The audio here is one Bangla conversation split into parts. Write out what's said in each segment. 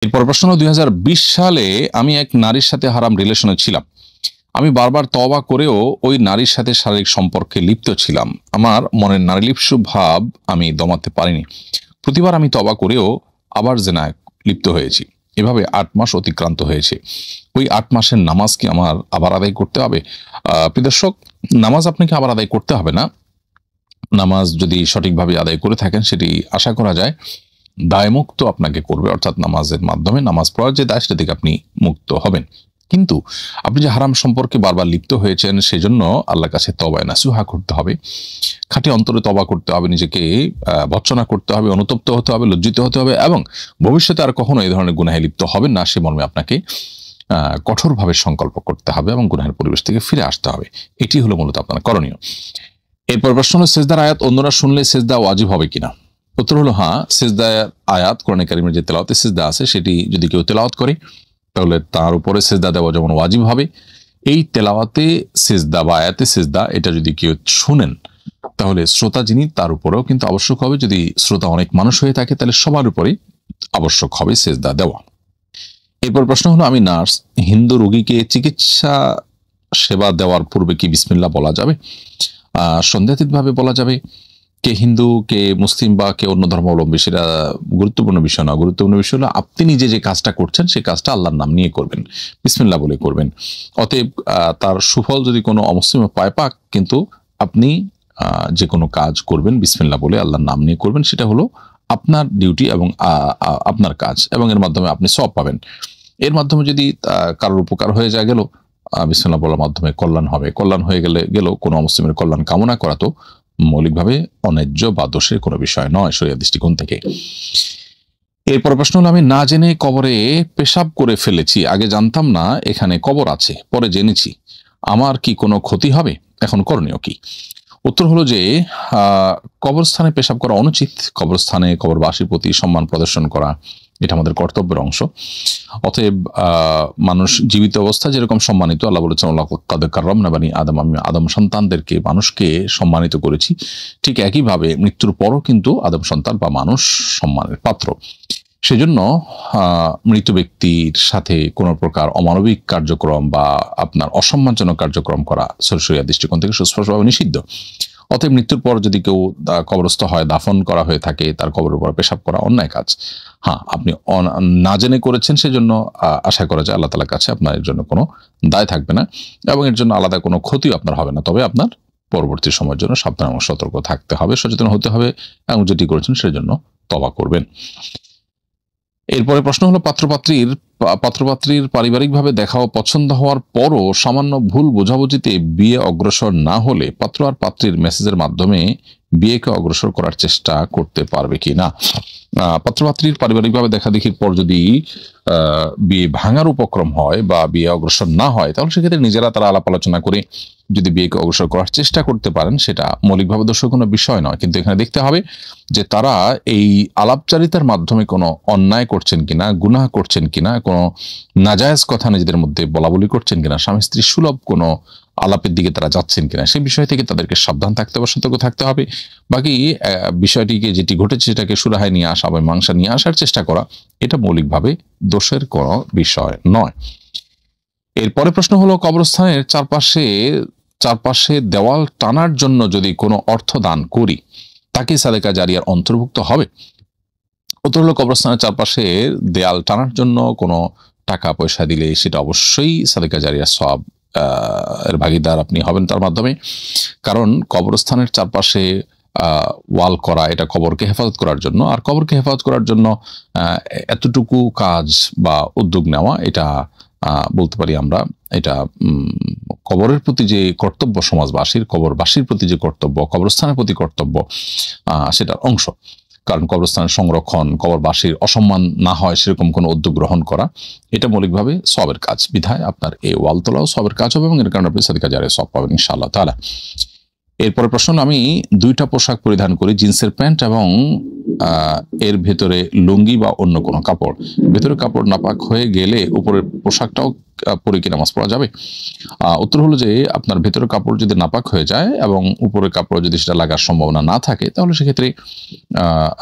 এরপর প্রশ্ন হলো 2020 সালে আমি এক নারীর সাথে হারাম রিলেশনে ছিলাম। আমি বারবার তওবা করেও ওই নারীর সাথে শারীরিক সম্পর্কে লিপ্ত ছিলাম। আমার মনের নারীলিপ্সু ভাব আমি দমাতে পারিনি। প্রতিবার আমি তওবা করেও আবার জেনায় লিপ্ত হয়েছি। এভাবে 8 মাস অতিক্রান্ত হয়েছে। ওই 8 মাসের নামাজ কি আমার আবার আদায় করতে হবে? প্রিয় দর্শক, নামাজ আপনাকে আবার আদায় করতে হবে না। নামাজ যদি সঠিকভাবে আদায় করে থাকেন সেটি আশা করা যায় দায়মুক্ত আপনাকে করবে, অর্থাৎ নামাজের মাধ্যমে নামাজ পড়ার যে দায় সেটা থেকে আপনি মুক্ত হবেন। কিন্তু আপনি যে হারাম সম্পর্কে বারবার লিপ্ত হয়েছেন সেজন্য আল্লাহর কাছে তওবা নাসুহা করতে হবে, খাঁটি অন্তরে তওবা করতে হবে, নিজেকে ভর্ৎসনা করতে হবে, অনুতপ্ত হতে হবে, লজ্জিত হতে হবে এবং ভবিষ্যতে আর কখনো এই ধরনের গুনাহে লিপ্ত হবেন না সে মর্মে আপনাকে কঠোরভাবে সংকল্প করতে হবে এবং গুনাহের পরিবেশ থেকে ফিরে আসতে হবে। এটি হলো মূলত আপনার করণীয়। এরপর প্রশ্ন হলো সেজদার আয়াত অন্যরা শুনলে সেজদা ওয়াজিব হবে কিনা? উত্তর হলো হ্যাঁ, সেজদার আয়াত কোরআনে কারিমের যে তেলাওয়াতে সেজদা আছে সেটি যদি কেউ তেলাওয়াত করে তাহলে তার উপরে সেজদা দেওয়া যেমন ওয়াজিব হবে, এই তেলাওয়াতে সেজদা বা আয়াতে সেজদা এটা যদি কেউ শুনেন তাহলে শ্রোতা যিনি তার উপরেও কিন্তু আবশ্যক হবে। যদি শ্রোতা অনেক মানুষ হয়ে থাকে তাহলে সবার উপরেই আবশ্যক হবে সেজদা দেওয়া। এরপর প্রশ্ন হলো আমি নার্স, হিন্দু রোগীকে চিকিৎসা সেবা দেওয়ার পূর্বে কি বিসমিল্লাহ বলা যাবে? সন্দেহাতীতভাবে বলা যাবে। কে হিন্দু, কে মুসলিম বা কে অন্য ধর্মাবলম্বী সেটা গুরুত্বপূর্ণ বিষয় না। গুরুত্বপূর্ণ বিষয় হলো আপনি নিজে যে কাজটা করছেন সেই কাজটা আল্লাহর নাম নিয়ে করবেন, বিসমিল্লাহ বলে করবেন। অতএব তার সুফল যদি কোনো অমুসলিম পায় পাক, কিন্তু আপনি যে কোনো কাজ করবেন বিসমিল্লাহ বলে আল্লাহর নাম নিয়ে করবেন, সেটা হলো আপনার ডিউটি এবং আপনার কাজ, এবং এর মাধ্যমে আপনি সওয়াব পাবেন। এর মাধ্যমে যদি কারোর উপকার হয়ে যায় গেল, বিসমিল্লাহ বলার মাধ্যমে কল্যাণ হবে। কল্যাণ হয়ে গেল কোনো মুসলিমের কল্যাণ কামনা করা তো মৌলিকভাবে অন্যায্য বা দোষের কোনো বিষয় নয় শরীয়ত দৃষ্টিকোণ থেকে। এরপর প্রশ্ন হলো আমি না জেনে কবরে পেশাব করে ফেলেছি, আগে জানতাম না এখানে কবর আছে, পরে জেনেছি, আমার কি কোনো ক্ষতি হবে? এখন করণীয় কি? উত্তর হলো যে কবরস্থানে পেশাব করা অনুচিত। কবরস্থানে কবরবাসীর প্রতি সম্মান প্রদর্শন করা এটা আমাদের কর্তব্যের অংশ। অতএব মানুষ জীবিত অবস্থায় যেরকম সম্মানিত, আল্লাহ বলেছেন লাকাদ কাররামনা বানি আদম, আমি আদম সন্তানদেরকে মানুষকে সম্মানিত করেছি, ঠিক একইভাবে মৃত্যুর পরও কিন্তু আদম সন্তান বা মানুষ সম্মানের পাত্র। সেজন্য মৃত ব্যক্তির সাথে কোনো প্রকার অমানবিক কার্যক্রম বা আপনার অসম্মানজনক কার্যক্রম করা শরীয়ত দৃষ্টিকোণ থেকে সুস্পষ্টভাবে নিষিদ্ধ। অতএব মৃত্যুর পর যদি কেউ কবরস্থ হয়, দাফন করা হয়ে থাকে, তার কবরের উপর পেশাব করা অন্যায় কাজ। হ্যাঁ, আপনি না জেনে করেছেন সেজন্য আশা করা যায় আল্লাহ তাআলার কাছে আপনার এর জন্য কোনো দায় থাকবে না এবং এর জন্য আলাদা কোনো ক্ষতিও আপনার হবে না। তবে আপনার পরবর্তী সময়ের জন্য সাবধান এবং সতর্ক থাকতে হবে, সচেতন হতে হবে এবং যেটি করেছেন সেজন্য তওবা করবেন। এরপরে প্রশ্ন হলো পাত্রপাত্রীর পারিবারিকভাবে দেখা ও পছন্দ হওয়ার পরও সামান্য ভুল বোঝাবুঝিতে বিয়ে অগ্রসর না হলে পাত্র আর পাত্রীর মেসেজের মাধ্যমে বিয়েকে অগ্রসর করার চেষ্টা করতে পারবে কি না? পাত্রপাত্রীর পারিবারিকভাবে দেখা দেখির পর যদি বিয়ে ভাঙার উপক্রম হয় বা বিয়ে অগ্রসর না হয় তাহলে সেক্ষেত্রে নিজেরা তারা আলাপ আলোচনা করে যদি বিয়েকে অগ্রসর করার চেষ্টা করতে পারেন সেটা মৌলিকভাবে দোষের কোনো বিষয় নয়। কিন্তু এখানে দেখতে হবে যে তারা এই আলাপচারিতার মাধ্যমে কোনো অন্যায় করছেন কিনা, গুনাহ করছেন কিনা, কোনো নাজায়েজ কথা নিজেদের মধ্যে বলাবলি করছেন কিনা, স্বামী স্ত্রী সুলভ কোনো আলাপের দিকে তারা যাচ্ছেন কিনা, সেই বিষয় থেকে তাদেরকে সাবধান থাকতে হবে, সতর্ক থাকতে হবে। বাকি বিষয়টিকে যেটি ঘটেছে সেটাকে সুরাহায় নিয়ে আসা বা মীমাংসা নিয়ে আসার চেষ্টা করা এটা মৌলিকভাবে দোষের কোনো বিষয় নয়। এরপরে প্রশ্ন হলো কবরস্থানের চারপাশে দেওয়াল টানার জন্য যদি কোনো অর্থ দান করি তাকে সাদেকা জারিয়ার অন্তর্ভুক্ত হবে? উত্তর হলো কবরস্থানের চারপাশে দেয়াল টানার জন্য কোনো টাকা পয়সা দিলে সেটা অবশ্যই সাদেকা জারিয়ার সওয়াব এর ভাগীদার আপনি হবেন তার মাধ্যমে। কারণ কবরস্থানের চারপাশে ওয়াল করা এটা কবরকে হেফাজত করার জন্য, আর কবরকে হেফাজত করার জন্য এতটুকু কাজ বা উদ্যোগ নেওয়া এটা বলতে পারি আমরা এটা কবরের প্রতি যে কর্তব্য সমাজবাসীর, কবরবাসীর প্রতি যে কর্তব্য, কবরস্থানের প্রতি কর্তব্য সেটার অংশ। কারণ কবরস্থানের সংরক্ষণ, কবরবাসীর অসম্মান না হয় সেরকম কোনো উদ্যোগ গ্রহণ করা এটা মৌলিকভাবে সওয়াবের কাজ। বিধায় আপনার এই ওয়াল তোলাও সওয়াবের কাজ হবে এবং এর কারণে আপনি সাদেকা জারিয়া সওয়াব পাবেন ইনশাআল্লাহ তাআলা। এরপরে প্রশ্ন হলো, আমি দুইটা পোশাক পরিধান করি, জিন্সের প্যান্ট এবং এর ভেতরে লুঙ্গি বা অন্য কোনো কাপড়। ভেতরে কাপড় নাপাক হয়ে গেলে উপরের পোশাকটাও পরে কি নামাজ পড়া যাবে? উত্তর হলো যে আপনার ভেতরের কাপড় যদি নাপাক হয়ে যায় এবং উপরের কাপড় যদি সেটা লাগার সম্ভাবনা না থাকে, তাহলে সেক্ষেত্রে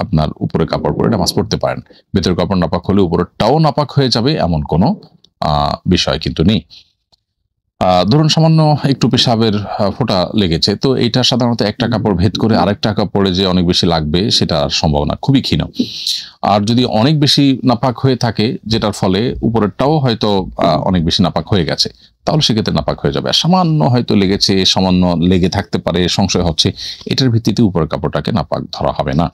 আপনার উপরের কাপড় পরে নামাজ পড়তে পারেন। ভেতরের কাপড় নাপাক হলে উপরেরটাও নাপাক হয়ে যাবে এমন কোনো বিষয় কিন্তু নেই। ধরুন সামান্য একটু পেশাবের ফোঁটা লেগেছে, তো এইটা সাধারণত একটা কাপড় ভেদ করে আরেকটা কাপড়ে যে অনেক বেশি লাগবে সেটার সম্ভাবনা খুবই ক্ষীণ। আর যদি অনেক বেশি নাপাক হয়ে থাকে, যেটার ফলে উপরেরটাও হয়তো অনেক বেশি নাপাক হয়ে গেছে, তাহলে সেক্ষেত্রে নাপাক হয়ে যাবে। আর সামান্য হয়তো লেগেছে, সামান্য লেগে থাকতে পারে, সংশয় হচ্ছে, এটার ভিত্তিতে উপরের কাপড়টাকে নাপাক ধরা হবে না।